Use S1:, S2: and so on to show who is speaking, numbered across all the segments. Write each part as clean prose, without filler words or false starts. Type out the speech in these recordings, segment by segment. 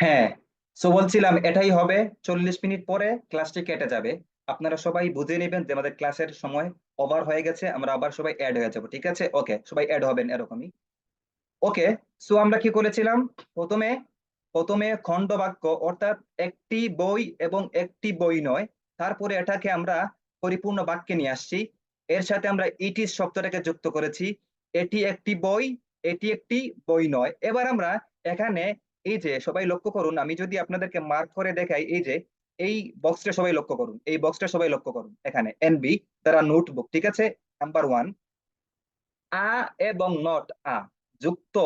S1: হ্যাঁ, সো বলছিলাম এটাই হবে। 40 মিনিট পরে ক্লাসটি কেটে যাবে। আপনারা সবাই বুঝে নেবেন যে আমাদের ক্লাসের সময় ওভার হয়ে গেছে, আমরা আবার সবাই অ্যাড হয়ে যাবো, ঠিক আছে? ওকে, সবাই অ্যাড হবেন এরকমই। ওকে, সো আমরা কি করেছিলাম? প্রথমে প্রথমে খণ্ড বাক্য অর্থাৎ একটি বই এবং একটি বই নয়, তারপরে এটাকে আমরা পরিপূর্ণ বাক্যে নিয়ে আসছি। এর সাথে আমরা ইট ইজ শব্দটাকে যুক্ত করেছি। এটি একটি বই, এটি একটি বই নয়। এবার আমরা এখানে এই যে সবাই লক্ষ্য করুন, আমি যদি আপনাদেরকে মার্ক করে দেখাই, এই যে এই বক্সটা সবাই লক্ষ্য করুন, এই বক্সটা সবাই লক্ষ্য করুন, এখানে এনবি দ্বারা নোটবুক, ঠিক আছে? নাম্বার 1, আ এবং নট আ যুক্ত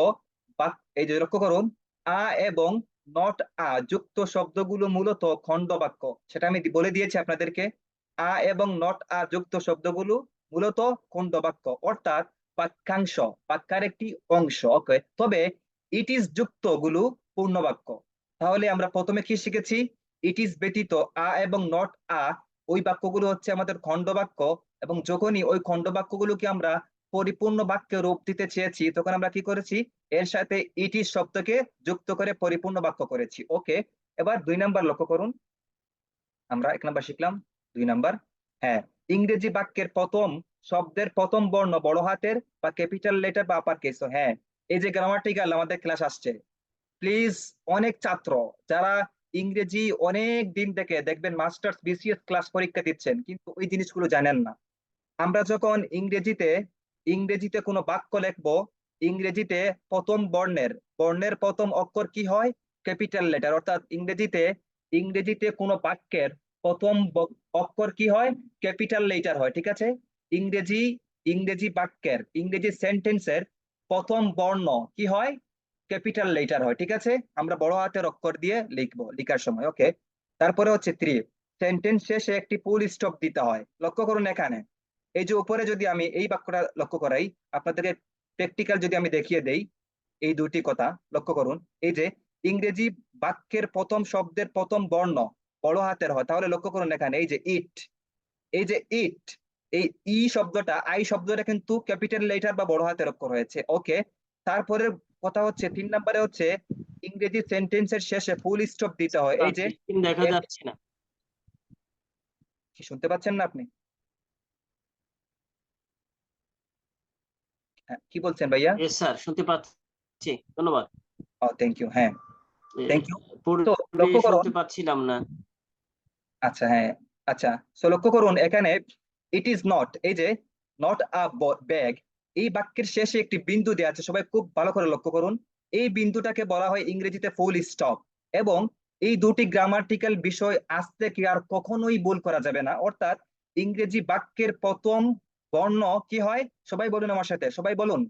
S1: এই যে লক্ষ্য করুন, আ এবং নট আ যুক্ত শব্দগুলো মূলত খণ্ড বাক্য। সেটা আমি বলে দিয়েছি আপনাদেরকে। আ এবং নট আ যুক্ত শব্দগুলো মূলত খণ্ড বাক্য, অর্থাৎ বাক্যাংশ, বাক্যের একটি অংশ। ওকে, তবে ইট ইজ যুক্ত গুলো পূর্ণ বাক্য। তাহলে আমরা প্রথমে কি শিখেছি? ইট ইজ ব্যতীত আ এবং নট আ ওই বাক্যগুলো হচ্ছে আমাদের খণ্ড বাক্য। এবং যখনই ওই খণ্ড বাক্যগুলোকে আমরা পরিপূর্ণ বাক্যে রূপ দিতে চেয়েছি, তখন আমরা কি করেছি? এর সাথে ইট ইজ শব্দকে যুক্ত করে পরিপূর্ণ বাক্য করেছি। ওকে, এবার 2 নাম্বার লক্ষ্য করুন। আমরা 1 নাম্বার শিখলাম, 2 নাম্বার। হ্যাঁ, ইংরেজি বাক্যের প্রথম শব্দের প্রথম বর্ণ বড় হাতের বা ক্যাপিটাল লেটার বা আপার কেস। হ্যাঁ, এই যে গ্রামাটিক্যাল আমাদের ক্লাস আসছে, প্লিজ, অনেক ছাত্র যারা ইংরেজি অনেক দিন থেকে দেখবেন মাস্টার্স বিসিএস ক্লাস পরীক্ষা দিচ্ছেন, কিন্তু ওই জিনিসগুলো জানেন না। আমরা যখন ইংরেজিতে ইংরেজিতে কোনো বাক্য লিখবো, ইংরেজিতে প্রথম বর্ণের বর্ণের প্রথম অক্ষর কি হয়? Capital letter. অর্থাৎ ইংরেজিতে ইংরেজিতে কোনো বাক্যের প্রথম অক্ষর কি হয়? ক্যাপিটাল লেটার হয়, ঠিক আছে? ইংরেজি ইংরেজি বাক্যের ইংরেজি সেন্টেন্সের প্রথম বর্ণ কি হয়? ক্যাপিটাল লেটার হয়, ঠিক আছে? আমরা বড় হাতের অক্ষর দিয়ে লিখবো লিখার সময়। ওকে, তারপরে হচ্ছে 3, সেন্টেন্স শেষে একটি ফুল স্টপ দিতে হয়। লক্ষ্য করুন এখানে, এই যে উপরে যদি আমি এই বাক্যটা লক্ষ্য করাই, আপনাদেরকে প্র্যাকটিক্যাল যদি আমি দেখিয়ে দেই, এই দুটি কথা লক্ষ্য করুন। এই যে ইংরেজি বাক্যের প্রথম শব্দের প্রথম বর্ণ বড় হাতের হয়, তাহলে লক্ষ্য করুন এখানে এই যে ইট, এই যে ইট, এই ই শব্দটা, আই শব্দটা কিন্তু ক্যাপিটাল লেটার বা বড় হাতের অক্ষর হয়েছে। ওকে, তারপরে কথা হচ্ছে 3 নাম্বারে হচ্ছে ইংরেজি সেন্টেন্সের শেষে ফুল স্টপ দিতে হয়। এই যে
S2: স্ক্রিন দেখা যাচ্ছে না।
S1: কি শুনতে পাচ্ছেন না আপনি? হ্যাঁ, কি বলছেন ভাইয়া?
S2: এস স্যার, শুনতে পাচ্ছি, ধন্যবাদ।
S1: ও, থ্যাংক ইউ। হ্যাঁ, থ্যাংক ইউ। তো
S2: পুরোপুরি
S1: লক্ষ্য করুন,
S2: শুনতে পাচ্ছিলাম না।
S1: আচ্ছা, হ্যাঁ, আচ্ছা, সো লক্ষ্য করুন এখানে ইট ইজ নট, এই যে নট আ ব্যাগ, এই বাক্যের শেষে একটি বিন্দু দেওয়া আছে, সবাই খুব ভালো করে লক্ষ্য করুন। এই বিন্দুটাকে বলা হয় ইংরেজিতে ফুল স্টপ। এবং এই দুটি গ্রামাটিক্যাল বিষয় আজ থেকে আর কখনোই ভুল করা যাবে না। অর্থাৎ ইংরেজি বাক্যের প্রথম বর্ণ কি হয়? সবাই বলুন আমার সাথে, সবাই বলুন,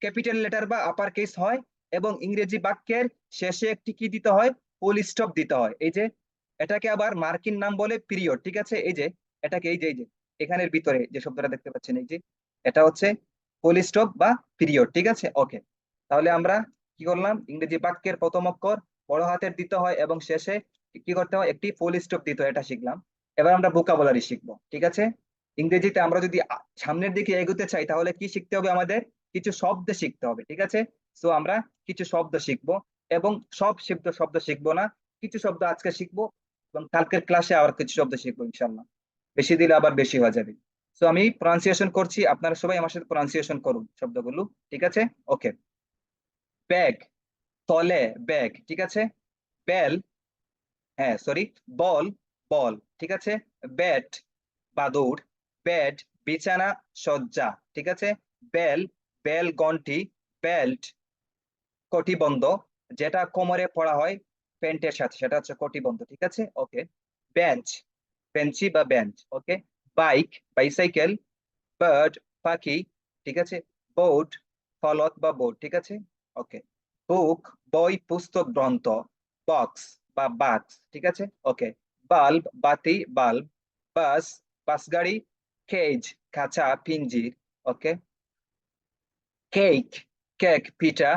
S1: ক্যাপিটাল লেটার বা আপার কেস হয়। এবং ইংরেজি বাক্যের শেষে একটি কি দিতে হয়? ফুল স্টপ দিতে হয়। এই যে এটাকে আবার মার্কিন নাম বলে পিরিয়ড, ঠিক আছে? এই যে এটাকে এই যে এখানের ভিতরে যে শব্দটা দেখতে পাচ্ছেন, এই যে এটা হচ্ছে ফুল স্টপ বা পিরিয়ড, ঠিক আছে? ওকে, তাহলে আমরা কি করলাম? ইংরেজি বাক্যের প্রথম অক্ষর বড় হাতের দিতে হয় এবং শেষে কি করতে হয়? একটি ফুল স্টপ দিতে হয়, এটা শিখলাম। এবার আমরা ভোকাবুলারি শিখবো, ঠিক আছে? ইংরেজিতে আমরা যদি সামনের দিকে এগোতে চাই, তাহলে কি শিখতে হবে আমাদের? কিছু শব্দ শিখতে হবে, ঠিক আছে? সো আমরা কিছু শব্দ শিখবো। এবং সব শব্দ শব্দ শিখবো না, কিছু শব্দ আজকে শিখবো এবং কালকের ক্লাসে আবার কিছু শব্দ শিখবো ইনশাল্লাহ। বেশি দিলে আবার বেশি হয়ে যাবে। সো আমি প্রনাউন্সিয়েশন করছি, আপনারা সবাই আমার সাথে প্রনাউন্সিয়েশন করুন শব্দগুলো, ঠিক আছে? ওকে, ব্যাগ, তলে ব্যাগ, ঠিক আছে? বেল, হ্যাঁ সরি, বল, বল, ঠিক আছে? ব্যাট, বাদুড়। বেড, বিছানা, শয্যা, ঠিক আছে? বেল, বেল গন্টি। বেল্ট, কটিবন্ধ, যেটা কোমরে পড়া হয় প্যান্টের সাথে, সেটা হচ্ছে কটিবন্ধ, ঠিক আছে? ওকে, বেঞ্চ, বেঞ্চি বা বেঞ্চ। ওকে, বাইক, বাইসাইকেল। বার্ড, পাখি, ঠিক আছে? বোট, ফলক বা বোট, ঠিক আছে? ওকে, বুক, বই, পুস্তক, গ্রন্থ। বক্স বা বাক্স, ঠিক আছে? ওকে, বাল্ব, বাতি, বাল্ব। বাস, বাস গাড়ি। কেজ, খাঁচা, পিঞ্জির। ওকে, কেক, কেক, পিঠা।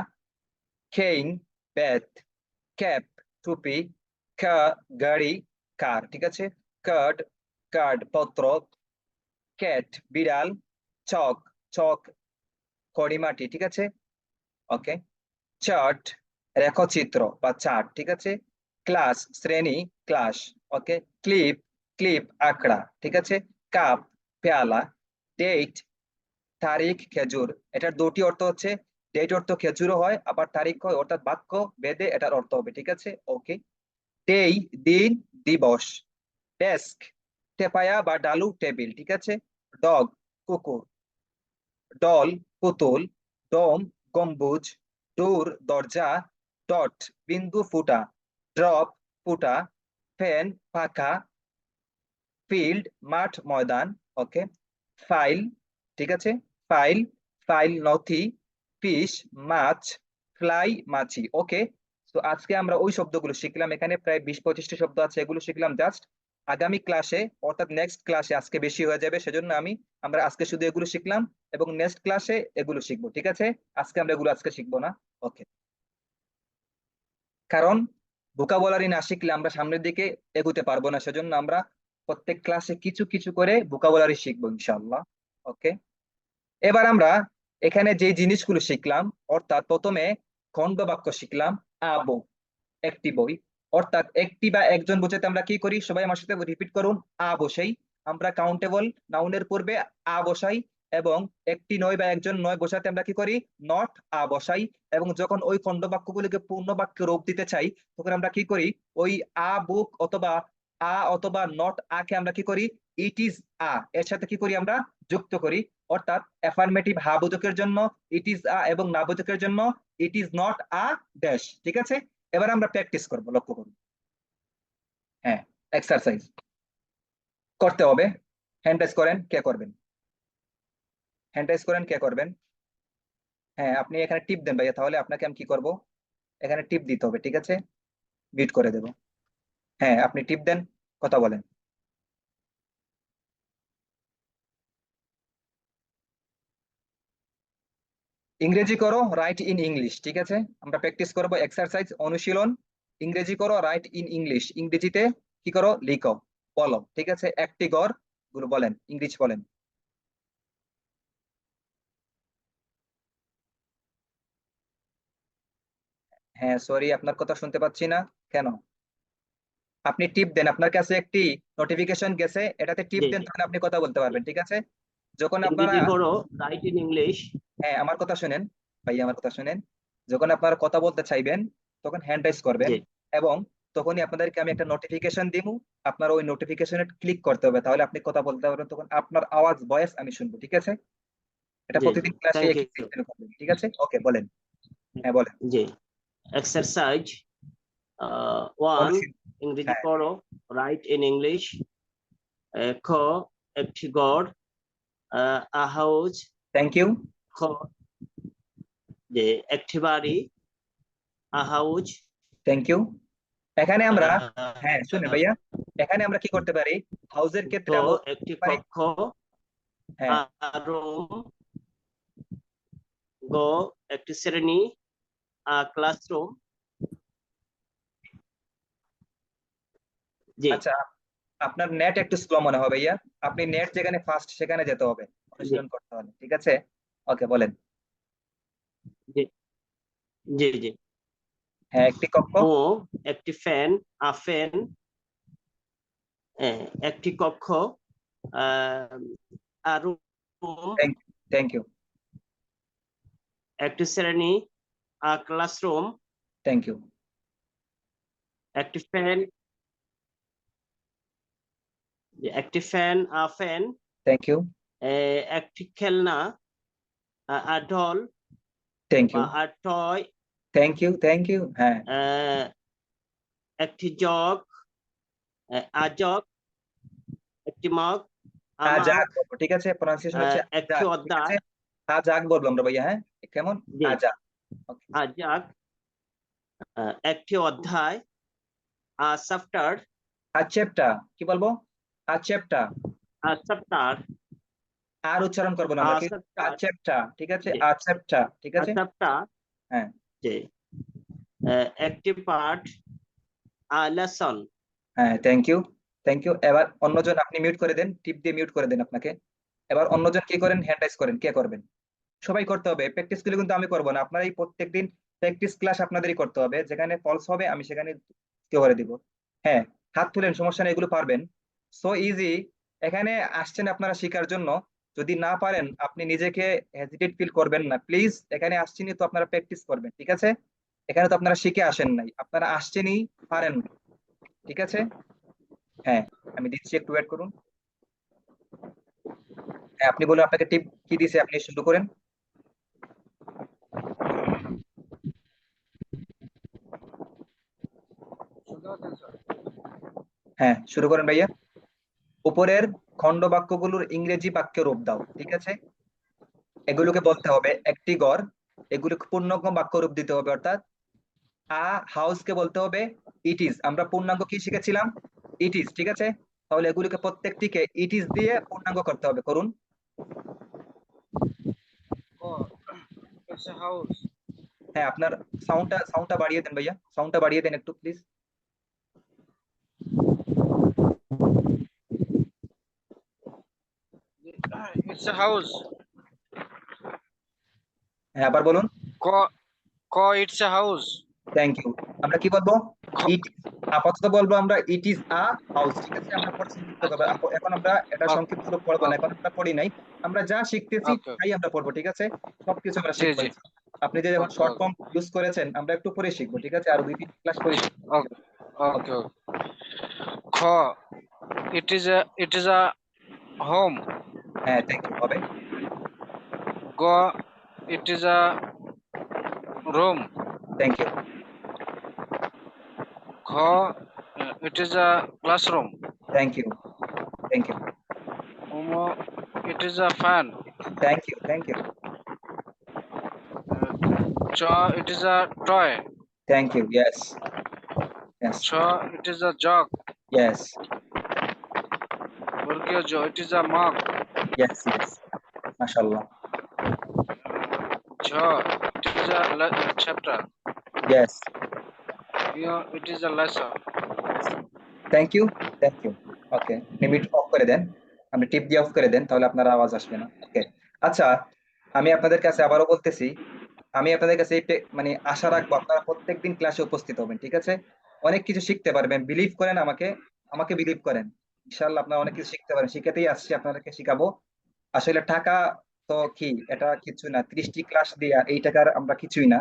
S1: কেইন, বেত। ক্যাপ, টুপি। গাড়ি, কার, ঠিক আছে? কার্ড, কার্ড, পত্র। ক্যাট, বিড়াল। চক, চক, খড়িমাটি, ঠিক আছে? ওকে, চার্ট, রেখচিত্র বা চার্ট, ঠিক আছে। ক্লাস শ্রেণী, ক্লাস, ওকে। ক্লিপ, ক্লিপ আঁকড়া, ঠিক আছে। কাপ পেয়ালা। ডেট তারিখ, খেজুর। এটার দুটি অর্থ হচ্ছে, ডেট অর্থ খেজুরও হয়, আবার তারিখ হয়, অর্থাৎ বাক্য বেদে এটার অর্থ হবে, ঠিক আছে, ওকে। ডেই দিন, দিবস। ডেস্ক টেপায়া বা ডালু, টেবিল, ঠিক আছে। ডগ কুকুর। ডল পুতুল। ডোম গম্বুজ। ডোর দরজা। ডট বিন্দু ফুটা। ড্রপ ফুটা। ফ্যান পাখা। ফিল্ড মাঠ ময়দান, ওকে। ফাইল, ঠিক আছে। ফাইল, ফাইল নথি। ফিশ মাছ। ফ্লাই মাছি, ওকে। তো আজকে আমরা ওই শব্দগুলো শিখলাম, এখানে প্রায় 20-25টি শব্দ আছে, এগুলো শিখলাম জাস্ট। আগামী ক্লাসে অর্থাৎ নেক্সট ক্লাসে আজকে বেশি হয়ে যাবে, সেজন্য আমরা আজকে শুধু এগুলো শিখলাম, এবং নেক্সট ক্লাসে এগুলো শিখবো, ঠিক আছে। আজকে আমরা এগুলো আজকে শিখবো না, ওকে। কারণ ভোকাবুলারি না শিখলে আমরা সামনের দিকে এগোতে পারবো না, সেজন্য আমরা প্রত্যেক ক্লাসে কিছু কিছু করে ভোকাবুলারি শিখবো ইনশাআল্লাহ, ওকে। এবার আমরা এখানে যে জিনিসগুলো শিখলাম, অর্থাৎ প্রথমে খন্ড বাক্য শিখলাম। আবু একটি বই, অর্থাৎ একটি বা একজন বোঝাতে আমরা কি করি, সবাই আমার সাথে রিপিট করুন। বসাই, আমরা কাউন্টেবল নাউনের পূর্বে বসাই, এবং একটি নয় বা একজন নয় বোঝাতে আমরা কি করি, নট বসাই। এবং যখন ওই খন্ড বাক্যগুলিকে পূর্ণ বাক্যে রূপ দিতে চাই, তখন আমরা কি করি, ওই বুক অথবা অথবা নট কে আমরা কি করি, ইট ইজ এর সাথে কি করি, আমরা যুক্ত করি। অর্থাৎ অ্যাফার্মেটিভ বোধকের জন্য ইট ইজ এবং না বোধকের জন্য ইট ইজ নট ড্যাশ, ঠিক আছে। এবার আমরা প্র্যাকটিস করব, লক্ষ্য করুন। হ্যাঁ, এক্সারসাইজ করতে হবে। হ্যান্ড রাইজ করেন, কে করবেন? হ্যান্ড রাইজ করেন, কে করবেন? হ্যাঁ, আপনি এখানে টিপ দেন ভাইয়া, তাহলে আপনাকে আমি কি করব, এখানে টিপ দিতে হবে, ঠিক আছে। মিউট করে দেব। হ্যাঁ, আপনি টিপ দেন, কথা বলেন। ইংরেজি করো, রাইট ইন ইংলিশ, ঠিক আছে। আমরা প্র্যাকটিস করব, এক্সারসাইজ, অনুশীলন। ইংরেজি করো, রাইট ইন ইংলিশ, ইংরেজিতে কি করো, লিখো, বলো, ঠিক আছে। একটি গড় গুলো বলেন, ইংলিশ বলেন। হ্যাঁ, সরি, আপনার কথা শুনতে পাচ্ছি না। কেন? আপনি টিপ দেন, আপনার কাছে একটি নোটিফিকেশন গেছে, এটাতে টিপ
S2: জি
S1: দেন,
S2: জি
S1: তাহলে আপনি কথা বলতে
S2: জি।
S1: পারবেন, ঠিক আছে। যখন আপনারা,
S2: ইংরেজি করো, রাইট ইন ইংলিশ।
S1: হ্যাঁ, আমার কথা শুনেন ভাই, আমার কথা শুনেন। যখন আপনারা কথা বলতে চাইবেন, তখন হ্যান্ড রাইজ করবেন,
S2: জি
S1: এবং তখনই আপনাদেরকে আমি একটা নোটিফিকেশন দিব। আপনার ওই নোটিফিকেশনে ক্লিক করতে হবে, তাহলে আপনি কথা বলতে পারবেন, তখন আপনার আওয়াজ, ভয়েস আমি শুনবো, ঠিক আছে। এটা
S2: জি জি,
S1: প্রতিদিন ক্লাসে
S2: থ্যাংক
S1: একই
S2: ইউ।
S1: সিস্টেমে করবেন, ঠিক আছে, ওকে, বলেন। হ্যাঁ, বলেন।
S2: জি, এক্সারসাইজ ওয়ান।
S1: অনুশীলন।
S2: ইংরেজি
S1: হ্যাঁ,
S2: করো, রাইট ইন ইংলিশ। খ, একটি গড়, আ হাউস।
S1: Thank you.
S2: খ, যে একটি বাড়ি, আ হাউস।
S1: Thank you. এখানে আমরা, হ্যাঁ শুনে ভাইয়া, এখানে আমরা কি করতে পারি, হাউসের
S2: গ,
S1: ক্ষেত্রে আমরা
S2: একটি
S1: বলতে পারি,
S2: কক্ষ,
S1: হ্যাঁ।
S2: রুম। গ, একটি শ্রেণী, ক্লাসরুম। জি
S1: আচ্ছা, আপনার নেট একটু স্লো মনে হবে ভাইয়া, আপনি নেট যেখানে ফাস্ট সেখানে যেতে হবে
S2: জি
S1: অনুশীলন করতে হলে, ঠিক আছে, ওকে, বলেন।
S2: জি জি জি।
S1: হ্যাঁ, একটি কক্ষ।
S2: ও, একটি ফ্যান, ফ্যান। একটি কক্ষ, রুম।
S1: Thank thank you.
S2: একটি শ্রেণী, ক্লাসরুম।
S1: Thank you.
S2: একটি ফ্যান, একটি ফ্যান, ফ্যান।
S1: Thank you.
S2: একটি খেলনা, ডল
S1: থ্যাংক
S2: বা
S1: you.
S2: Toy.
S1: Thank you. Thank you. হ্যাঁ।
S2: একটি জগ, জগ। একটি মগ, মাগ।
S1: আজাক বলবো, ঠিক আছে, প্রনাউন্সিয়েশন হচ্ছে
S2: একটি
S1: আজাক, ঠিক আছে।
S2: অধ্যায়।
S1: আজাক বলবো আমরা ভাইয়া, হ্যাঁ, কেমন,
S2: জি,
S1: আজাক, ওকে।
S2: যাক। একটি অধ্যায়, চ্যাপ্টার।
S1: আচ্ছেপটা, কি বলবো, আচ্ছেপটা।
S2: চ্যাপ্টার,
S1: আর উচ্চারণ করবো না আমরা, কি,
S2: চ্যাপ্টার।
S1: আচ্ছেপটা, ঠিক আছে,
S2: জি,
S1: আচ্ছেপটা, ঠিক আছে।
S2: চ্যাপ্টার।
S1: হ্যাঁ।
S2: জি, একটি পাঠ, লেসন।
S1: হ্যাঁ, থ্যাংক ইউ। Thank you. এবার অন্যজন, আপনি মিউট করে দেন, টিপ দিয়ে মিউট করে দেন আপনাকে। এবার অন্যজন কি করেন, হ্যান্ড রাইজ করেন, কে করবেন? সবাই করতে হবে, প্র্যাকটিস গুলো কিন্তু আমি করবো না, আপনারা এই প্রত্যেকদিন প্র্যাকটিস ক্লাস আপনাদেরই করতে হবে, যেখানে ফলস হবে আমি সেখানে করে দিব। হ্যাঁ, হাত তুলেন, সমস্যা নেই, এগুলো পারবেন। So easy. এখানে আসছেন আপনারা শেখার জন্য, যদি না পারেন আপনি নিজেকে হেজিটেট ফিল করবেন না প্লিজ। এখানে আসছেনই তো আপনারা প্র্যাকটিস করবেন, ঠিক আছে? এখানে তো আপনারা শিখে আসেন নাই, আপনারা আসছেনই, পারেন না, ঠিক আছে? হ্যাঁ, আমি দিচ্ছি, একটু ওয়েট করুন। হ্যাঁ, আপনি বলুন, আপনাকে টিপ কি দিয়েছে, আপনি শুরু করেন। হ্যাঁ, শুরু করেন ভাইয়া। উপরের খণ্ড বাক্যগুলোর ইংরেজি বাক্যে রূপ দাও, ঠিক আছে? এগুলোকে বলতে হবে একটি ঘর, এগুলোকে পূর্ণাঙ্গ বাক্য রূপ দিতে হবে, অর্থাৎ আ হাউস কে বলতে হবে ইট ইজ। আমরা পূর্ণাঙ্গ কি শিখেছিলাম? ইট ইজ, ঠিক আছে? তাহলে এগুলোকে প্রত্যেকটিকে ইট ইজ দিয়ে পূর্ণাঙ্গ করতে হবে, করুন।
S3: It's a house.
S1: হ্যাঁ, আপনার সাউন্ডটা বাড়িয়ে দেন ভাইয়া, সাউন্ডটা বাড়িয়ে দেন একটু প্লিজ।
S3: It's a house.
S1: হ্যাঁ, আবার বলুন।
S3: Co, it's a house.
S1: Thank you. আমরা কি বলবো? ইট, আপাতত বলবো আমরা ইট ইজ আ হাউস, ঠিক আছে? আমরা পরে সংক্ষিপ্ত করবো, এখন আমরা এটা সংক্ষিপ্ত রূপ পড়বো না, এখন আমরা পড়ি নাই। আমরা যা শিখতেছি
S3: Okay.
S1: তাই আমরা পড়বো, ঠিক আছে? সবকিছু আমরা
S3: জি,
S1: শিখবো।
S3: জি।
S1: আপনি যে যখন
S3: Okay,
S1: short
S3: okay.
S1: Form use করেছেন আমরা একটু পরে শিখবো, ঠিক আছে? আর 2-3 ক্লাস পরে শিখবো।
S3: Okay. Okay. Kho, it is a home.
S1: হ্যাঁ, থ্যাংক ইউ, হবে।
S3: Go, it is a room.
S1: Thank you.
S3: Kho, it is a classroom.
S1: Thank you. Thank you.
S3: Umo, it is a fan.
S1: Thank you. Thank you.
S3: Cho, it is a toy.
S1: Thank you. Yes. Yes.
S3: Cho, it is a jug.
S1: Yes.
S3: Burgio Jo, it is a mug.
S1: Yes. Yes. মাশাআল্লাহ।
S3: Jo, it is a chapter.
S1: Yes.
S3: Yo, it is a lesson.
S1: Thank you. Thank you. Okay, limit of করে দেন, আপনি টিপ দিয়ে of করে দেন, তাহলে আপনার আওয়াজ আসবে না। ওকে, আচ্ছা, আমি আপনাদের কাছে আবারও বলতেছি, আমি আপনাদের কাছে মানে আশা রাখবো আপনারা প্রত্যেকদিন ক্লাসে উপস্থিত হবেন, ঠিক আছে? অনেক কিছু শিখতে পারবেন, বিলিভ করেন আমাকে, আমাকে বিলিভ করেন। ইনশাআল্লাহ আপনারা অনেক কিছু শিখতে পারেন, শিখাতেই আসছি, আপনাদেরকে শিখাবো। আসলে টাকা তো কি, এটা কিছু না, 30টি ক্লাস দিয়া এই টাকার আমরা কিছুই না।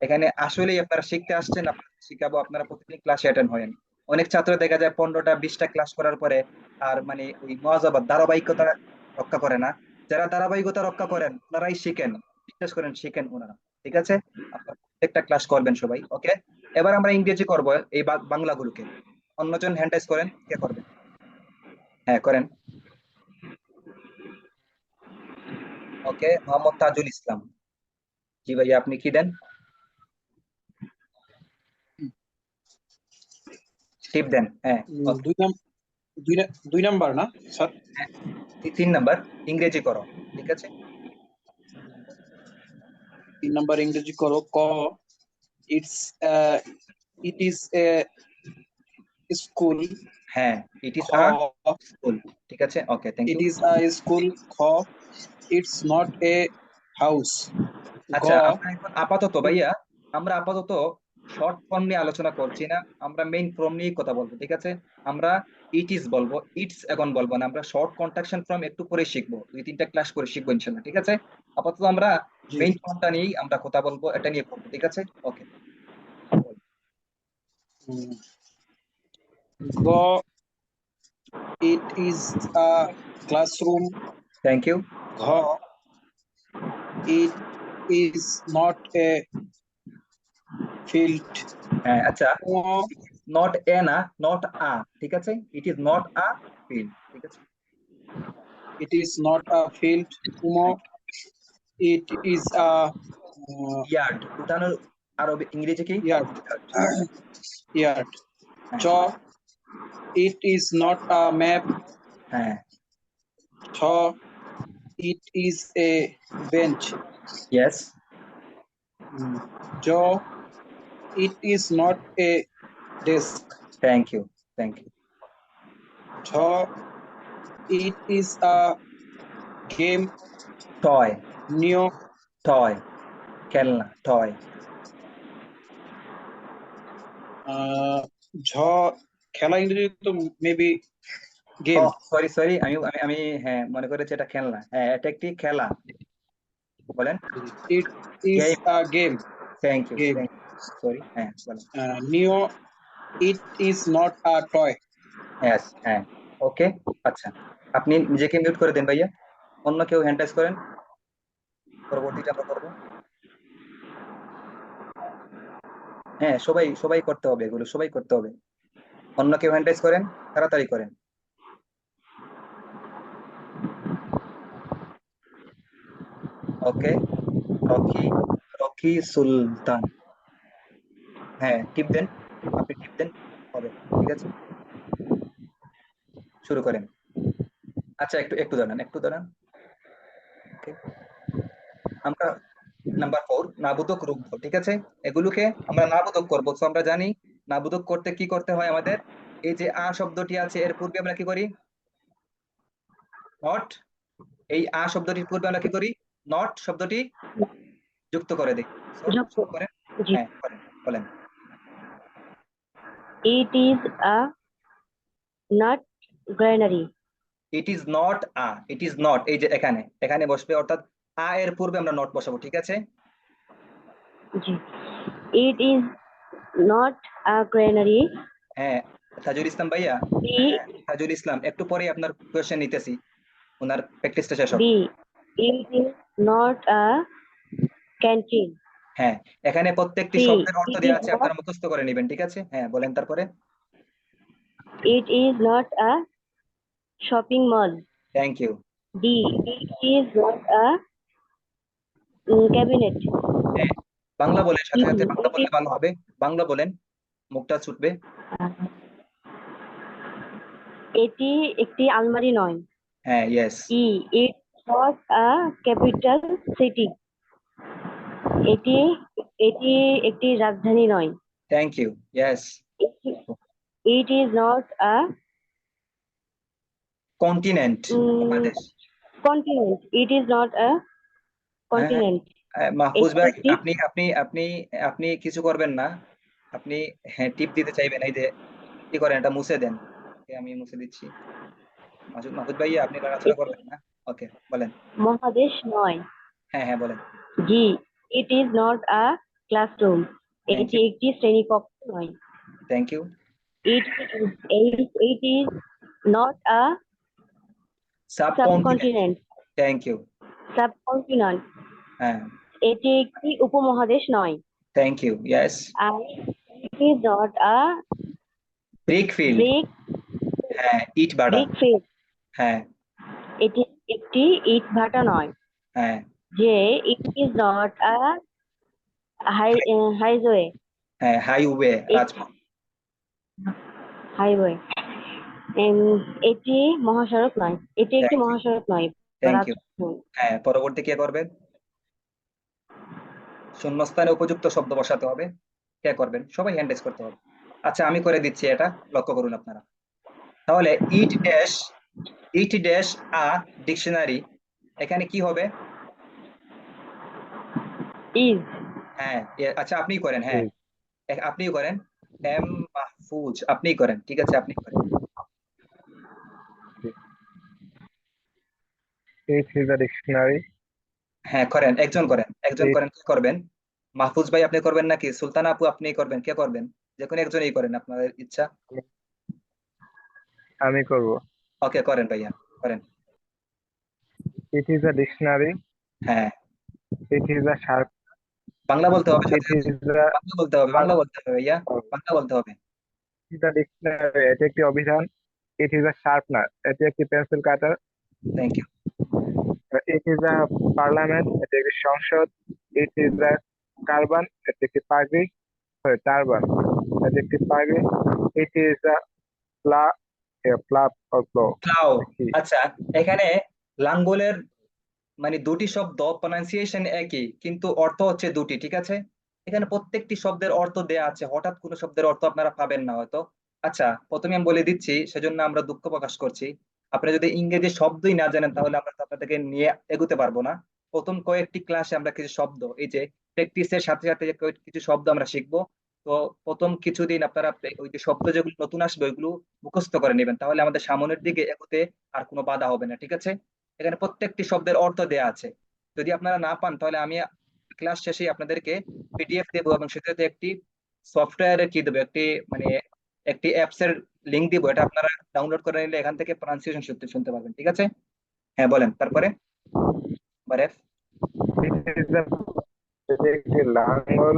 S1: এখানে আসলেই আপনারা শিখতে আসছেন, আপনাদের শিখাবো, আপনারা প্রতিদিন ক্লাসে অ্যাটেন্ড হয়েন। অনেক ছাত্র দেখা যায় 15টা 20টা ক্লাস করার পরে আর মানে ওই মজাবাদ ধারাবাহিকতা রক্ষা করে না। যারা ধারাবাহিকতা রক্ষা করেন ওনারাই শিখেন, বিশ্বাস করেন, শিখেন ওনারা, ঠিক আছে? আপনারা প্রত্যেকটা ক্লাস করবেন সবাই, ওকে? এবার আমরা ইংরেজি করব, এই বাংলাগুলোকে। অন্যজন হ্যান্ড রাইজ করেন, কে করবেন? হ্যাঁ, করেন। ওকে, মোহাম্মদ তাজুল ইসলাম। জি ভাইয়া, আপনি কি দেন? টিপ দেন, হ্যাঁ। ওকে,
S4: 2 নাম্বার না স্যার?
S1: 3 নাম্বার ইংরেজি করো, ঠিক আছে?
S4: 3 নাম্বার ইংরেজি করো। ক, it's it is a school.
S1: হ্যাঁ, ইট ইজ
S4: খ,
S1: আ স্কুল, ঠিক আছে? Okay, thank
S4: it
S1: you.
S4: Is a school. খ, ইটস নট এ হাউস। গ,
S1: আচ্ছা, আমরা এখন আপাতত ভাইয়া, আমরা আপাতত শর্ট ফর্ম নিয়ে আলোচনা করছি না, আমরা মেইন ফর্ম নিয়ে কথা বলবো, ঠিক আছে? আমরা ইট ইজ বলবো, ইটস এখন বলবো না, আমরা শর্ট কন্ট্রাকশন ফর্ম একটু পরে শিখবো, 2-3টা ক্লাস করে শিখবো ইনশাআল্লাহ, ঠিক আছে? আপাতত আমরা
S4: জি।
S1: মেইন ফর্মটা নিয়েই আমরা কথা বলবো, এটা নিয়ে পড়বো, ঠিক আছে? ওকে।
S4: গ, it is a classroom.
S1: Thank you.
S4: ঘ, it is not a field.
S1: হ্যাঁ, আচ্ছা,
S4: ঙ,
S1: নট এ না, নট আ, ঠিক আছে? ইট ইজ নট আ ফিল্ড, ঠিক আছে?
S4: it is not a field. ঙ, it is a
S1: ইয়ার্ড, উঠানোর আরবি ইংরেজি কি?
S4: yard. Yard.
S1: হ্যাঁ।
S4: চ, it is not a map.
S1: হ্যাঁ।
S4: ছ, it is a bench.
S1: Yes.
S4: জ, it is not a desk.
S1: Thank you. Thank you.
S4: ঝ, it is a game.
S1: Toy.
S4: নিয়,
S1: টয়, খেলনা, টয়।
S4: ঝ খেলা ইংরেজি তো মেবি গেম।
S1: সরি সরি, আমি আমি আমি হ্যাঁ মনে করেছি এটা খেলনা। হ্যাঁ, এটা একটি খেলা। বলেন।
S4: It is
S1: game.
S4: A game.
S1: Thank you,
S4: game.
S1: Sorry, হ্যাঁ বলেন।
S4: নিও, it is not a toy.
S1: হ্যাঁ, ওকে। আচ্ছা, আপনি নিজেকে মিউট করে দেন ভাইয়া, অন্য কেউ হ্যান্ড রাইজ করেন, পরবর্তীটা আমরা করবো। হ্যাঁ, সবাই সবাই করতে হবে, এগুলো সবাই করতে হবে। অন্য কেউ হ্যান্ড রাইজ করেন, তাড়াতাড়ি করেন। ওকে, রকি, রকি সুলতান। হ্যাঁ, টিপ দেন, আপনি টিপ দেন, হবে, ঠিক আছে, শুরু করেন। আচ্ছা, একটু একটু দাঁড়ান, একটু দাঁড়ান। ওকে, আমরা নাম্বার 4 নাবোধক রুদ্ধ, ঠিক আছে, এগুলোকে আমরা নাবোধক করবো। তো আমরা জানি নাবোধক করতে কি করতে হয় আমাদের। এই যে আ শব্দটি আছে, এর পূর্বে আমরা কি করি? নট। এই আ শব্দটির পূর্বে আমরা কি করি? নট শব্দটি যুক্ত করে দিই। So,
S5: যুক্ত।
S1: শুরু করেন।
S5: জি।
S1: হ্যাঁ, করেন, বলেন।
S5: It is a nut granary.
S1: It is not a, it is not, এই যে এখানে এখানে বসবে, অর্থাৎ আ এর পূর্বে আমরা নট বসাবো, ঠিক আছে।
S5: জি। It is not a granary.
S1: হ্যাঁ, তাজুল ইসলাম ভাইয়া,
S5: B.
S1: তাজুল ইসলাম, একটু পরে আপনার কোয়েশ্চেন নিতেছি, ওনার প্র্যাকটিসটা শেষ হোক।
S5: B. It is not a canteen.
S1: হ্যাঁ, এখানে প্রত্যেকটি
S5: C.
S1: শব্দের অর্থ
S5: It
S1: দেওয়া
S5: is
S1: আছে,
S5: not.
S1: আপনারা মুখস্থ করে নেবেন, ঠিক আছে। হ্যাঁ, বলেন তারপরে।
S5: It is not a shopping mall.
S1: Thank you.
S5: D. It is not a cabinet.
S1: হ্যাঁ, বাংলা বলেন, সাথে
S5: E.
S1: সাথে বাংলা
S5: It
S1: বললে
S5: is
S1: ভালো হবে, বাংলা বলেন, মুখটা ছুটবে।
S5: এটি একটি আলমারি নয়।
S1: হ্যাঁ, yes.
S5: E. It's not a capital city. এটি এটি একটি রাজধানী নয়।
S1: Thank you, yes.
S5: It is not a
S1: continent, মহাদেশ।
S5: continent. It is not a continent.
S1: Mahfuz
S5: এটি
S1: ভাই,
S5: একটি
S1: আপনি আপনি আপনি আপনি কিছু করবেন না, আপনি হ্যাঁ টিপ দিতে চাইবেন, এই যে কি করেন, এটা মুছে দেন। ওকে, আমি মুছে দিচ্ছি। মাহফুজ ভাই, আপনি লড়াচড়া করবেন না। ওকে, বলেন।
S5: মহাদেশ নয়।
S1: হ্যাঁ, বলেন।
S5: G. It is not a classroom.
S1: Thank
S5: এটি
S1: ইউ,
S5: একটি শ্রেণীকক্ষ নয়।
S1: Thank you.
S5: It is not a
S1: subcontinent,
S5: subcontinent.
S1: Thank you.
S5: Subcontinent.
S1: হ্যাঁ,
S5: এটি একটি উপমহাদেশ নয়।
S1: Thank you, yes.
S5: And it is not a
S1: brick field,
S5: brick
S1: হ্যাঁ, ইট ভাটা,
S5: field.
S1: হ্যাঁ
S5: এটি একটি ইট ভাটা নয়।
S1: হ্যাঁ
S5: যে it is not a highway.
S1: হ্যাঁ, হাইওয়ে, রাজপথ।
S5: হাইওয়ে। এটি মহাসড়ক নয়। এটি একটি
S1: Thank you.
S5: মহাসড়ক নয়।
S1: Thank you.
S5: রাজপথ।
S1: হ্যাঁ, পরবর্তী কে করবেন? শূন্যস্থানে উপযুক্ত শব্দ বসাতে হবে। কে করবেন? সবাই হ্যান্ড রেজ করতে হবে। আচ্ছা, আমি করে দিচ্ছি, এটা লক্ষ্য করুন আপনারা। তাহলে ইট ড্যাশ আ ডিকশনারি, এখানে কি হবে?
S5: is.
S1: হ্যাঁ, আচ্ছা আপনি করেন, হ্যাঁ আপনি করেন, এম মাহফুজ, আপনি করেন, ঠিক আছে, আপনি করেন।
S6: It is a dictionary.
S1: হ্যাঁ, করেন, একজন করেন, একজন করেন, কে করবেন? মাহফুজ ভাই আপনি করবেন নাকি সুলতানা আপু আপনি করবেন, কে করবেন? যে কোনো একজনই করেন, আপনাদের ইচ্ছা।
S6: আমি করব।
S1: ওকে, করেন ভাইয়া, করেন।
S6: It is a dictionary.
S1: হ্যাঁ,
S6: It is a sharp.
S1: Bangla বলতে হবে,
S6: It
S1: সাথে সাথে
S6: is a
S1: বাংলা বলতে হবে, বাংলা বলতে হবে ভাইয়া, বাংলা বলতে হবে।
S6: It is a dictionary. এটি একটি অভিধান। It is a sharpener. এটি একটি pencil cutter.
S1: Thank you.
S6: It is a parliament. এটি একটি সংসদ। It is a turban. এটি একটি পাগড়ি। টারবান। এটি একটি পাগড়ি। It is a plough or plough.
S1: ক্লাউ। আচ্ছা, এখানে লাঙ্গলের মানে দুটি শব্দ, প্রনাউন্সিয়েশন একই কিন্তু অর্থ হচ্ছে দুটি, ঠিক আছে। এখানে প্রত্যেকটি শব্দের অর্থ দেয়া আছে, হঠাৎ কোনো শব্দের অর্থ আপনারা পাবেন না হয়তো। আচ্ছা, প্রথমে আমি বলে দিচ্ছি, সেজন্য আমরা দুঃখ প্রকাশ করছি। আপনারা যদি ইংরেজি শব্দই না জানেন, তাহলে আমরা তো আপনাদেরকে নিয়ে এগোতে পারবো না। প্রথম কয়েকটি ক্লাসে আমরা কিছু শব্দ, এই যে প্র্যাকটিসের সাথে সাথে কিছু শব্দ আমরা শিখবো, তো প্রথম কিছুদিন আপনারা ওই যে শব্দ যেগুলো নতুন আসবে ওইগুলো মুখস্থ করে নেবেন, তাহলে আমাদের সামনের দিকে এগোতে আর কোনো বাধা হবে না, ঠিক আছে? এখানে প্রত্যেকটি শব্দের অর্থ দেয়া আছে। যদি আপনারা না পান তাহলে আমি ক্লাস শেষে আপনাদেরকে পিডিএফ দেবো, এবং সেটাতে একটি সফটওয়্যারে কি দেবো, একটি মানে একটি অ্যাপস এর লিংক দিব, এটা আপনারা ডাউনলোড করে নিলে এখান থেকে প্রনাউন্সিয়েশন শুনতে পারবেন, ঠিক আছে? হ্যাঁ বলেন তারপরে। বারেফ।
S6: It is a এটি একটি লাঙ্গল,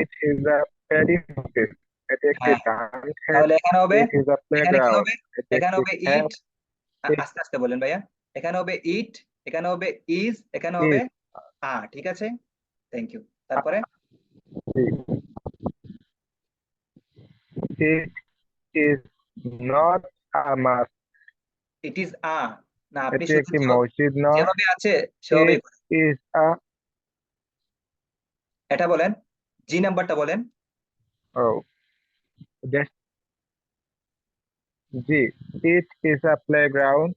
S6: it is a paddy field, এটি একটি
S1: হ্যাঁ
S6: ধান ক্ষেত,
S1: তাহলে এখানে হবে,
S6: it is a
S1: এখানে কি
S6: playground,
S1: হবে?
S6: এটি
S1: এখানে
S6: একটি
S1: হবে
S6: খেত,
S1: ইট, আস্তে আস্তে বলেন ভাইয়া। এখানে হবে ইট, এখানে হবে ইজ, এখানে
S6: is
S1: হবে ঠিক আছে? Thank you. তারপরে
S6: it is not a mosque,
S1: it is না, আপনি
S6: এটি একটি
S1: শুধু
S6: মসজিদ নয়,
S1: যেভাবে আছে সেভাবেই
S6: it
S1: বলেন।
S6: is a
S1: এটা বলেন, জি নাম্বারটা বলেন।
S6: oh just G, it is a playground,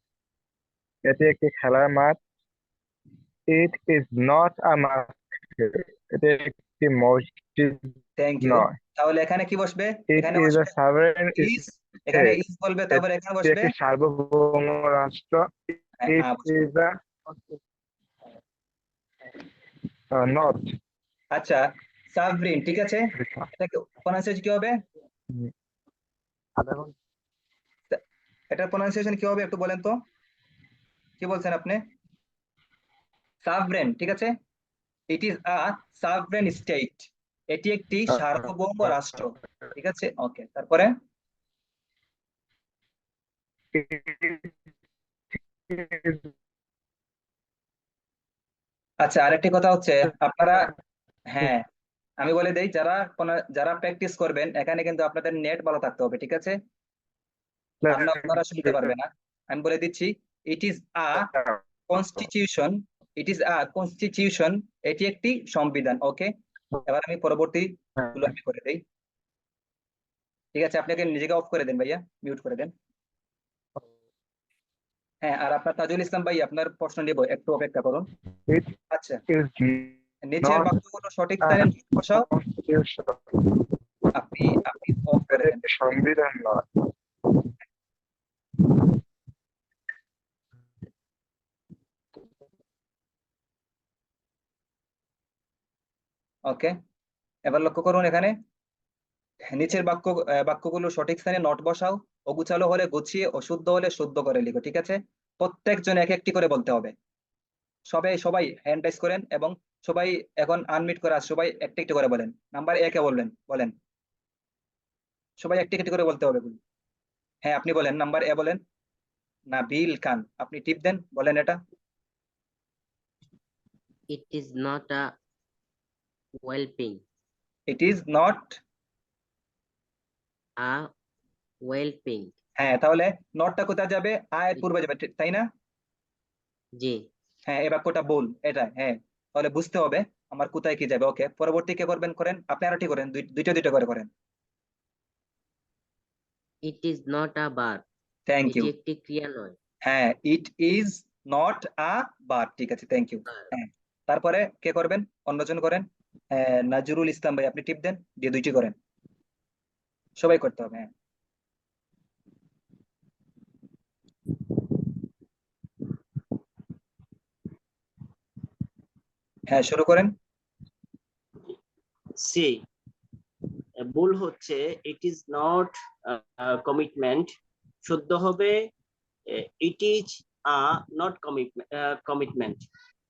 S6: এটি একটি খেলার মাঠ, it is not a mosque, এটি একটি মসজিদ
S1: থ্যাংক ইউ।
S6: নয়,
S1: তাহলে এখানে কি বসবে?
S6: it
S1: এখানে
S6: is a
S1: বসবে
S6: sovereign
S1: ইজ, এখানে
S6: state,
S1: ইজ বলবে, তারপর এখানে
S6: এটি
S1: বসবে
S6: একটি সার্বভৌম রাষ্ট্র, it
S1: বসবে।
S6: is a not,
S1: আচ্ছা, সাবরিন, ঠিক আছে? এটাকে প্রনাউন্সিয়েশন কি হবে? এটার প্রনাউন্সিয়েশন কি হবে একটু বলেন তো, কি বলছেন আপনি? সাবরেন, ঠিক আছে? ইট ইজ আ সাবরেন স্টেট, এটি একটি সার্বভৌম রাষ্ট্র, ঠিক আছে? ওকে, তারপরে আচ্ছা আরেকটি কথা হচ্ছে, আপনারা, হ্যাঁ আমি বলে দেই, যারা প্র্যাকটিস করবেন এখানে কিন্তু আপনাদের নেট ভালো থাকতে হবে, ঠিক আছে? আর না আপনারা শুনতে পারবে না। আমি বলে দিচ্ছি, ইট is a constitution, it is a constitution, এটি একটি সংবিধান। ওকে, এবার আমি পরবর্তী গুলো আমি করে দেই, ঠিক আছে? আপনাকে নিজেকে অফ করে দেন ভাইয়া, মিউট করে দেন। হ্যাঁ, আর আপনার তাজুল ইসলাম ভাই, আপনার প্রশ্ন নেব, একটু অপেক্ষা করুন।
S6: it
S1: আচ্ছা,
S6: is
S1: নিচের
S6: not
S1: বাক্যগুলো সঠিক
S6: a
S1: স্থানে বসাও।
S6: constitution,
S1: আপনি আপনি অফ করে
S6: এটি
S1: দেন।
S6: একটি সংবিধান নয়,
S1: ওকে, এবার লক্ষ্য করুন এখানে নিচের বাক্যগুলো সঠিক স্থানে নট বসাও, অগুছালো হলে গুছিয়ে, অশুদ্ধ হলে শুদ্ধ করে লিখো, ঠিক আছে? প্রত্যেকজন এক একটি করে বলতে হবে। সবাই সবাই হ্যান্ড রাইজ করেন, এবং সবাই এখন আনমিট করে সবাই একটি একটি করে বলেন। নাম্বার একে বলবেন, বলেন, সবাই একটি একটি করে বলতে হবে এগুলো। হ্যাঁ আপনি বলেন, নাম্বার এ বলেন। নাবিল খান, আপনি টিপ দেন, বলেন এটা।
S7: It is not a whelping,
S1: it is not,
S7: a whelping.
S1: হ্যাঁ তাহলে নটটা কোথায় যাবে? আয়ের পূর্বে যাবে, তাই না?
S7: জি,
S1: হ্যাঁ, এই বাক্যটা বল, এটা হ্যাঁ, তাহলে বুঝতে হবে আমার কোথায় কি যাবে। ওকে, পরবর্তী কে করবেন? করেন, আপনি আরেকটি করেন, দুইটা দুইটা করে করেন।
S7: it is not a verb.
S1: Thank
S7: এটি
S1: ইউ।
S7: একটি ক্রিয়া নয়।
S1: হ্যাঁ, ইট ইজ নট আ বার, ঠিক আছে, থ্যাংক ইউ। হ্যাঁ, তারপরে কে করবেন? অন্যজন করেন। নাজরুল ইসলাম ভাই, আপনি টিপ দেন, দিয়ে দুইটি করেন, সবাই করতে হবে। হ্যাঁ, হ্যাঁ শুরু করেন।
S2: সি, ভুল হচ্ছে ইট ইজ নট কমিটমেন্ট, শুদ্ধ হবে it is a not commitment,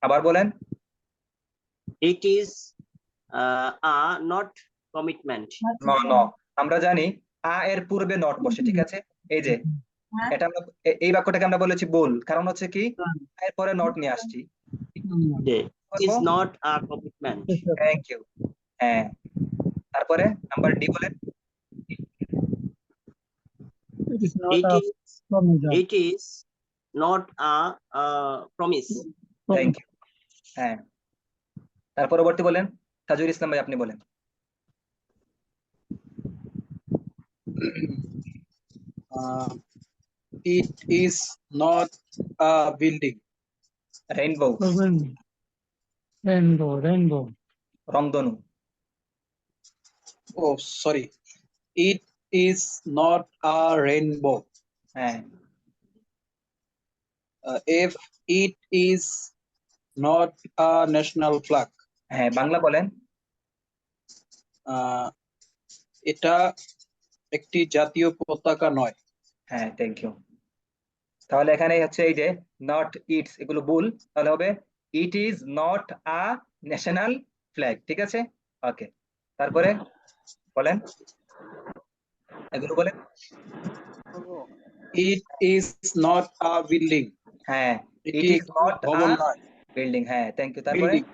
S1: আবার বলেন।
S2: It is a not commitment.
S1: ন ন আমরা জানি এর পূর্বে নট বসে, ঠিক আছে? এই যে এটা আমরা এই বাক্যটাকে আমরা বলেছি বল, কারণ হচ্ছে কি এর পরে নট নিয়ে আসছি।
S2: It is not a commitment.
S1: Thank you. হ্যাঁ, তারপরে নাম্বার ডি বলেন।
S4: It is not
S2: It
S4: a
S2: is
S4: promise.
S2: it is not a promise.
S1: Thank you. হ্যাঁ, তার পরবর্তী বলেন, তাজুল ইসলাম ভাই, আপনি বলেন।
S4: It is not a building.
S1: Rainbow,
S8: Rainbow.
S1: রংধনু,
S4: Oh, sorry. It is not a rainbow.
S1: হ্যাঁ
S4: If it is not a national flag.
S1: হ্যাঁ বাংলা বলেন।
S4: এটা একটি জাতীয় পতাকা নয়।
S1: হ্যাঁ থ্যাংক ইউ। তাহলে এখানে হচ্ছে এই যে নট ইটস, এগুলো ভুল, তাহলে হবে it is not a national flag. ঠিক আছে, ওকে। তারপরে বলেন, এগুলো বলেন।
S4: It is not a building.
S1: হ্যাঁ
S4: এটি
S1: ইট ইজ
S4: একটি
S1: নট আ
S4: ভবন নয়।
S1: বিল্ডিং। হ্যাঁ থ্যাংক ইউ। তারপরে
S4: Building.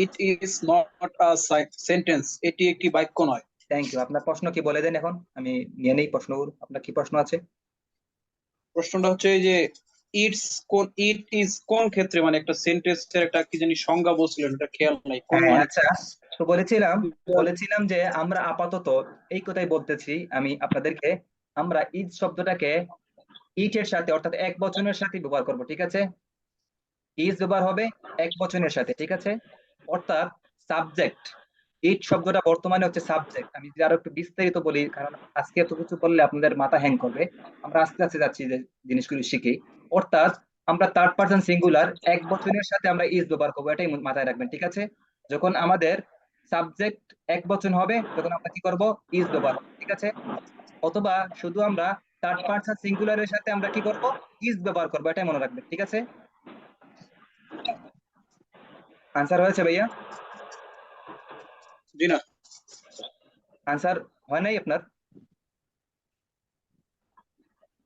S4: It is not a sentence. এটি একটি বাক্য নয়।
S1: Thank you. আপনার প্রশ্ন কি বলে দেন, এখন আমি নিয়ে নেই প্রশ্নগুলো। আপনার কি প্রশ্ন আছে?
S4: প্রশ্নটা হচ্ছে এই যে ইট ইজ কোন ক্ষেত্রে, মানে একটা সেন্টেন্সের একটা কি জানি সংজ্ঞা বলছিলেন, এটা খেয়াল নাই কোন
S1: হ্যাঁ
S4: মানে।
S1: আচ্ছা, তো বলেছিলাম যে আমরা আপাতত এই কথাই বলতেছি আমি আপনাদেরকে, আমরা ইজ শব্দটাকে ইটের সাথে অর্থাৎ এক বচনের সাথে ব্যবহার করব। ঠিক আছে, ইজ ব্যবহার হবে এক বচনের সাথে। ঠিক আছে, অর্থাৎ সাবজেক্ট, ইট শব্দটা বর্তমানে হচ্ছে সাবজেক্ট। আমি যদি আরো একটু বিস্তারিত বলি, কারণ আজকে এত কিছু বললে আপনাদের মাথা হ্যাং করবে, আমরা আস্তে আস্তে যাচ্ছি যে জিনিসগুলো শিখি। অর্থাৎ আমরা থার্ড পারসন সিঙ্গুলার এক বচনের সাথে আমরা ইজ ব্যবহার করবো, এটাই মাথায় রাখবেন। ঠিক আছে, যখন আমাদের সাবজেক্ট এক বচন হবে তখন আমরা কি করব, ইজ ব্যবহার করবো। ঠিক আছে, অথবা শুধু আমরা থার্ড পারসন সিঙ্গুলারের সাথে আমরা কি করব, ইজ ব্যবহার করবো, এটাই মনে রাখবেন। ঠিক আছে, আনসার হয়েছে ভাইয়া?
S4: জি না,
S1: আনসার হয় নাই আপনার?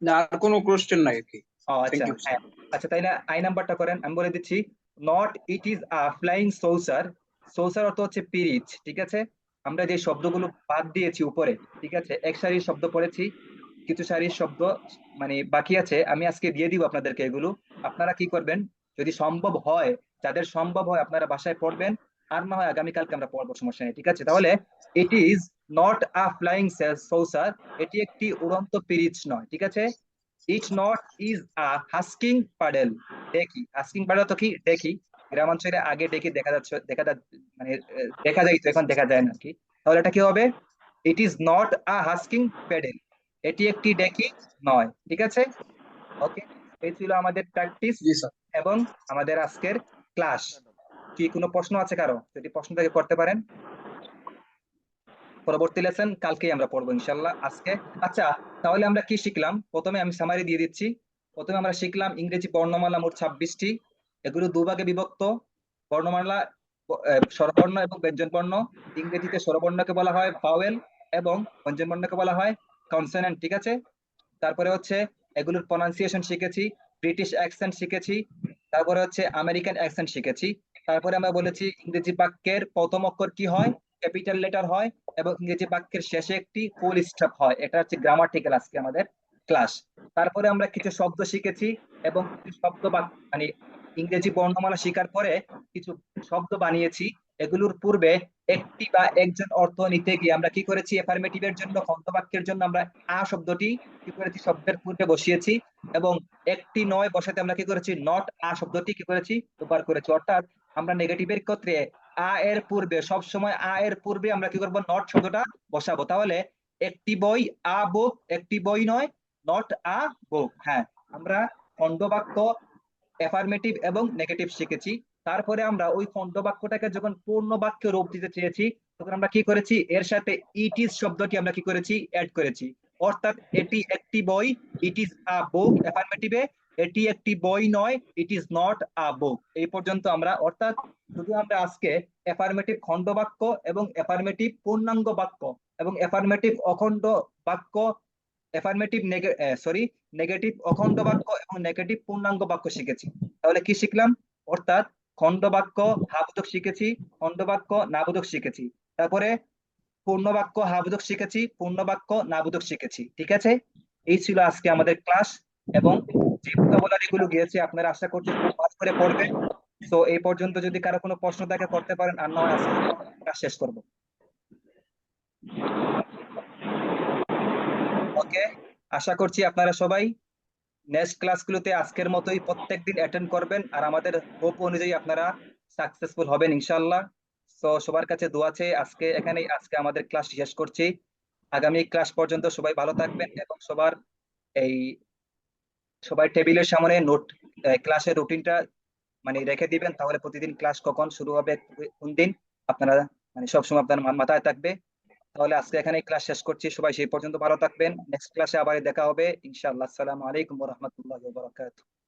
S4: না আর কোনো কোশ্চেন নাই আর কি।
S1: ও আচ্ছা,
S4: Thank you, sir.
S1: হ্যাঁ আচ্ছা, তাইলে আই নাম্বারটা করেন, আমি বলে দিচ্ছি। Not it is a flying saucer. Saucer অর্থ হচ্ছে পিরিচ। ঠিক আছে, আমরা যে শব্দগুলো বাদ দিয়েছি উপরে, ঠিক আছে, এক সারির শব্দ পড়েছি, কিছু সারির শব্দ মানে বাকি আছে, আমি আজকে দিয়ে দিব আপনাদেরকে এগুলো। আপনারা কি করবেন, যদি সম্ভব হয়, যাদের সম্ভব হয় আপনারা বাসায় পড়বেন, আর না হয় আগামীকালকে আমরা পড়বো, সমস্যা নেই। ঠিক আছে, তাহলে it is not a flying saucer, এটি একটি উড়ন্ত পিরিচ নয়। ঠিক আছে, it not is a husking paddle. দেখি হাস্কিং পাডেল তো কি দেখি, গ্রামাঞ্চলে আগে দেখি দেখা যাচ্ছে, মানে দেখা যাইতো, এখন দেখা যায় না আর কি। তাহলে এটা কি হবে, it is not a husking pedal, এটি একটি ডেকি নয়। ঠিক আছে, ওকে। এই ছিল আমাদের প্র্যাকটিস
S4: জি স্যার।
S1: এবং আমাদের আজকের ক্লাস। কি কোনো প্রশ্ন আছে কারো? যদি প্রশ্ন থেকে করতে পারেন। পরবর্তী লেসন কালকেই আমরা পড়বো ইনশাল্লাহ। আজকে আচ্ছা, তাহলে আমরা কি শিখলাম? প্রথমে আমি সামারি দিয়ে দিচ্ছি। প্রথমে আমরা শিখলাম ইংরেজি বর্ণমালা মোট 26টি, এগুলো দুভাগে বিভক্ত। বর্ণমালা স্বরবর্ণ এবং ব্যঞ্জন বর্ণ। ইংরেজিতে স্বরবর্ণকে বলা হয় ভাওয়েল এবং ব্যঞ্জন বর্ণকে বলা হয় কনসোনেন্ট। ঠিক আছে, তারপরে হচ্ছে এগুলোর প্রনাউন্সিয়েশন শিখেছি, ব্রিটিশ অ্যাকসেন্ট শিখেছি, তারপরে হচ্ছে আমেরিকান অ্যাকসেন্ট শিখেছি। তারপরে আমরা বলেছি ইংরেজি বাক্যের প্রথম অক্ষর কি হয়, ক্যাপিটাল লেটার হয়, এবং ইংরেজি বাক্যের শেষে একটি ফুল স্টপ হয়। এটা হচ্ছে গ্রামাটিক্যাল আজকে আমাদের ক্লাস। তারপরে আমরা কিছু শব্দ শিখেছি এবং কিছু শব্দ মানে ইংরেজি বর্ণমালা শেখার পরে কিছু শব্দ বানিয়েছি। এগুলোর পূর্বে একটি বা একজন অর্থ নিতে গিয়ে আমরা কি করেছি, এফার্মেটিভের জন্য, খণ্ডবাক্যের জন্য আমরা আ শব্দটি কি করেছি, শব্দের পূর্বে বসিয়েছি, এবং একটি নয় বসাতে আমরা কি করেছি, নট আ শব্দটি কি করেছি, ব্যবহার করেছি। অর্থাৎ আমরা নেগেটিভের ক্ষেত্রে আ এর পূর্বে, সব সময় আ এর পূর্বে আমরা কি করব, নট শব্দটা বসাবো। তাহলে একটি বই আ বুক, একটি বই নয়, নট আ বুক। হ্যাঁ, আমরা খণ্ডবাক্য, এফার্মেটিভ এবং নেগেটিভ শিখেছি। তারপরে আমরা ওই খণ্ডবাক্যটাকে যখন পূর্ণ বাক্যে রূপ দিতে চেয়েছি, তখন আমরা কি করেছি, এর সাথে ইট ইজ শব্দটি আমরা কি করেছি, অ্যাড করেছি। অর্থাৎ এটি একটি বই, ইট ইজ আ বুক এফার্মেটিভে, এটি একটি বই নয়, ইট ইজ নট আ বুক। এই পর্যন্ত আমরা, অর্থাৎ শুধু আমরা আজকে এফার্মেটিভ খণ্ডবাক্য এবং এফার্মেটিভ পূর্ণাঙ্গ বাক্য এবং এফার্মেটিভ অখণ্ড বাক্য, এফার্মেটিভ নেগেটিভ অখণ্ড বাক্য এবং নেগেটিভ পূর্ণাঙ্গ বাক্য শিখেছি। তাহলে কি শিখলাম, অর্থাৎ খণ্ড বাক্য হাবোধক শিখেছি, খণ্ড বাক্য নাবোধক শিখেছি, তারপরে পূর্ণ বাক্য হাবোধক শিখেছি, পূর্ণ বাক্য নাবোধক শিখেছি। ঠিক আছে, এই ছিল আজকে আমাদের ক্লাস। এবং যে ভোকাবুলারি গুলো গিয়েছে আপনারা আশা করছি খুব ভালো করে পড়বেন। তো এই পর্যন্ত যদি কারো কোনো প্রশ্ন থাকে করতে পারেন, আর নয় আজকে ক্লাস শেষ করব। ওকে, আশা করছি আপনারা সবাই নেক্সট ক্লাসগুলোতে আজকের মতোই প্রত্যেকদিন অ্যাটেন্ড করবেন, আর আমাদের হোপ অনুযায়ী আপনারা সাকসেসফুল হবেন ইনশাআল্লাহ। তো সবার কাছে দোয়া আছে, আজকে আমাদের ক্লাস শেষ করছি। আগামী ক্লাস পর্যন্ত সবাই ভালো থাকবেন এবং এই সবাই টেবিলের সামনে ক্লাসের রুটিনটা মানে রেখে দিবেন, তাহলে প্রতিদিন ক্লাস কখন শুরু হবে, কোন দিন আপনারা মানে সবসময় আপনার মাথায় থাকবে। তাহলে আজকে এখানে ক্লাস শেষ করছি, সবাই সেই পর্যন্ত ভালো থাকবেন। নেক্সট ক্লাসে আবার দেখা হবে ইনশাআল্লাহ। আসসালামু আলাইকুম ওয়া রাহমাতুল্লাহি ওয়া বারাকাতুহু।